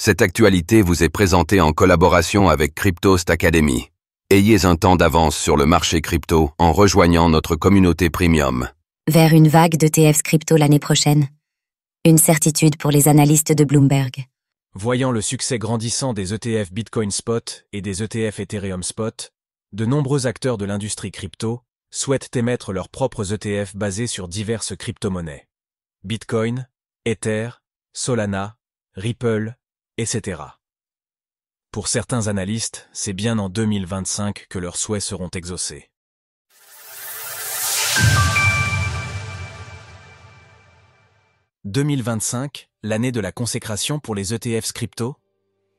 Cette actualité vous est présentée en collaboration avec Cryptost Academy. Ayez un temps d'avance sur le marché crypto en rejoignant notre communauté premium. Vers une vague d'ETFs crypto l'année prochaine. Une certitude pour les analystes de Bloomberg. Voyant le succès grandissant des ETF Bitcoin Spot et des ETF Ethereum Spot, de nombreux acteurs de l'industrie crypto souhaitent émettre leurs propres ETF basés sur diverses crypto-monnaies. Bitcoin, Ether, Solana, Ripple, etc. Pour certains analystes, c'est bien en 2025 que leurs souhaits seront exaucés. « 2025, l'année de la consécration pour les ETFs crypto ?»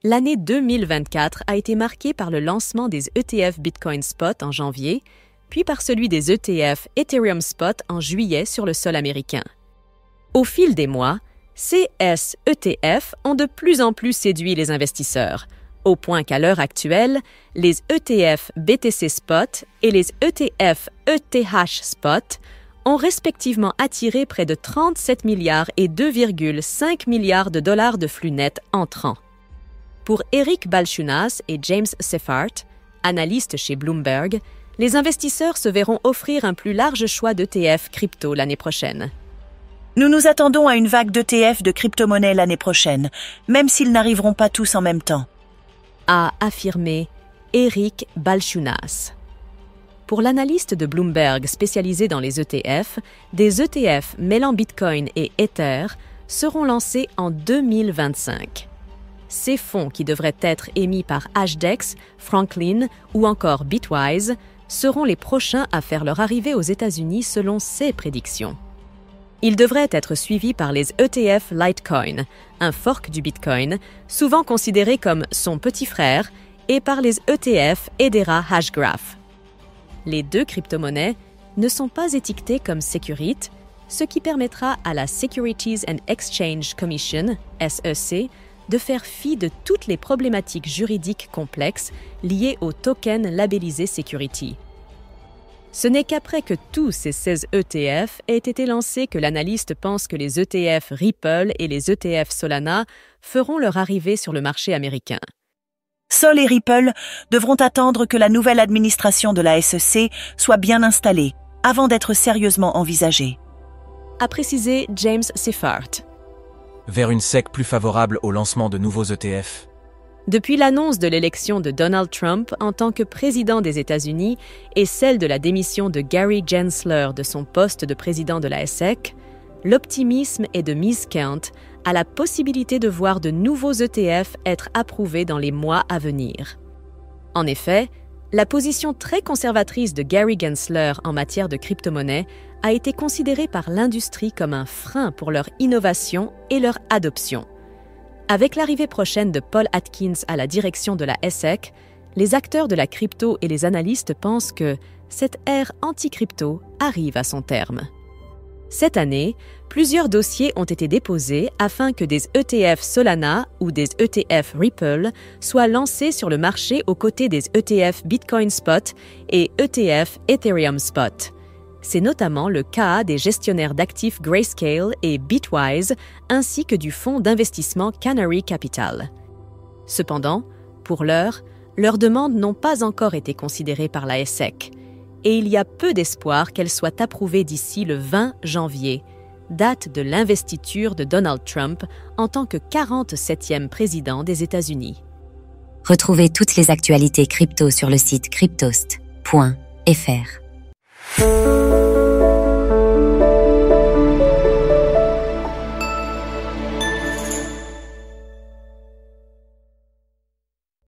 L'année 2024 a été marquée par le lancement des ETF Bitcoin Spot en janvier, puis par celui des ETF Ethereum Spot en juillet sur le sol américain. Au fil des mois, ces ETF ont de plus en plus séduit les investisseurs, au point qu'à l'heure actuelle, les ETF BTC Spot et les ETF ETH Spot ont respectivement attiré près de 37 milliards et 2,5 milliards de dollars de flux nets entrants. Pour Eric Balchunas et James Seyffart, analystes chez Bloomberg, les investisseurs se verront offrir un plus large choix d'ETF crypto l'année prochaine. Nous nous attendons à une vague d'ETF de crypto-monnaies l'année prochaine, même s'ils n'arriveront pas tous en même temps, a affirmé Eric Balchunas. Pour l'analyste de Bloomberg spécialisé dans les ETF, des ETF mêlant Bitcoin et Ether seront lancés en 2025. Ces fonds, qui devraient être émis par HDEX, Franklin ou encore Bitwise, seront les prochains à faire leur arrivée aux États-Unis selon ses prédictions. Ils devraient être suivis par les ETF Litecoin, un fork du Bitcoin, souvent considéré comme son petit frère, et par les ETF Hedera Hashgraph. Les deux crypto-monnaies ne sont pas étiquetées comme Securite, ce qui permettra à la Securities and Exchange Commission, SEC, de faire fi de toutes les problématiques juridiques complexes liées aux tokens labellisés Security. Ce n'est qu'après que tous ces 16 ETF aient été lancés que l'analyste pense que les ETF Ripple et les ETF Solana feront leur arrivée sur le marché américain. Sol et Ripple devront attendre que la nouvelle administration de la SEC soit bien installée avant d'être sérieusement envisagée, A précisé James Seyffart. Vers une SEC plus favorable au lancement de nouveaux ETF. Depuis l'annonce de l'élection de Donald Trump en tant que président des États-Unis et celle de la démission de Gary Gensler de son poste de président de la SEC, l'optimisme est de mise quant à la possibilité de voir de nouveaux ETF être approuvés dans les mois à venir. En effet, la position très conservatrice de Gary Gensler en matière de crypto-monnaie a été considérée par l'industrie comme un frein pour leur innovation et leur adoption. Avec l'arrivée prochaine de Paul Atkins à la direction de la SEC, les acteurs de la crypto et les analystes pensent que cette ère anti-crypto arrive à son terme. Cette année, plusieurs dossiers ont été déposés afin que des ETF Solana ou des ETF Ripple soient lancés sur le marché aux côtés des ETF Bitcoin Spot et ETF Ethereum Spot. C'est notamment le cas des gestionnaires d'actifs Grayscale et Bitwise, ainsi que du fonds d'investissement Canary Capital. Cependant, pour l'heure, leurs demandes n'ont pas encore été considérées par la SEC, et il y a peu d'espoir qu'elles soient approuvées d'ici le 20 janvier, date de l'investiture de Donald Trump en tant que 47e président des États-Unis. Retrouvez toutes les actualités crypto sur le site cryptost.fr.